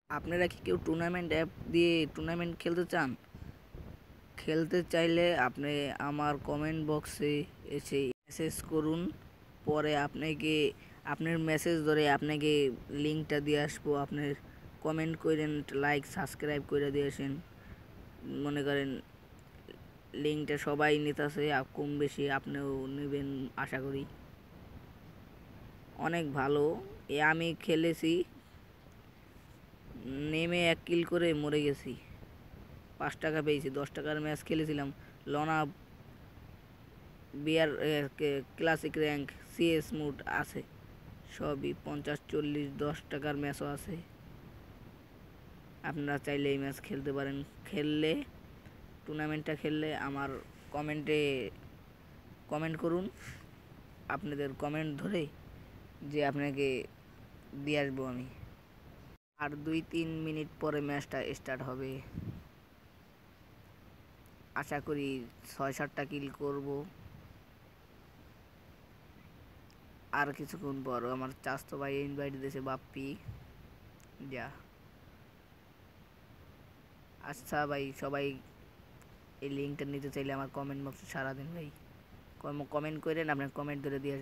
আপনারা কি কেউ টুর্নামেন্ট অ্যাপ দিয়ে টুর্নামেন্ট খেলতে চান? খেলতে চাইলে আপনি আমার কমেন্ট বক্সে এসে মেসেজ করুন। পরে আপনার মেসেজ ধরে আপনাকে লিঙ্কটা দিয়ে আসবো। আপনার কমেন্ট করেন, লাইক সাবস্ক্রাইব করে দিয়ে আসেন। মনে করেন লিঙ্কটা সবাই নিতেছে, কম বেশি আপনিও নেবেন আশা করি। অনেক ভালো। আমি খেলেছি, নেমে 1 কিল করে মরে গেছি। 5 টাকা পেয়েছি। 10 টাকার ম্যাচ খেলেছিলাম। লনা বিয়ার ক্লাসিক র্যাঙ্ক সিএস মুড আছে, সবই 50 40 10 টাকার ম্যাচও আছে। আপনারা চাইলে এই ম্যাচ খেলতে পারেন। টুর্নামেন্টটা খেললে আমার কমেন্টে কমেন্ট করুন। আপনাদের কমেন্ট ধরে যে আপনাকে দিয়ে আসবো আমি। আর 2-3 মিনিট পরে ম্যাচটা স্টার্ট হবে। আশা করি 6-7টা কিল করব। আর কিছুক্ষণ পর আমার চাচাতো ভাই ইনভাইট দিয়েছে, বাপ্পি যা। আচ্ছা ভাই, সবাই এই লিঙ্কটা নিতে চাইলে আমার কমেন্ট বক্সে সারা দিন ভাই কমেন্ট করেন, আপনার কমেন্ট ধরে দিয়ে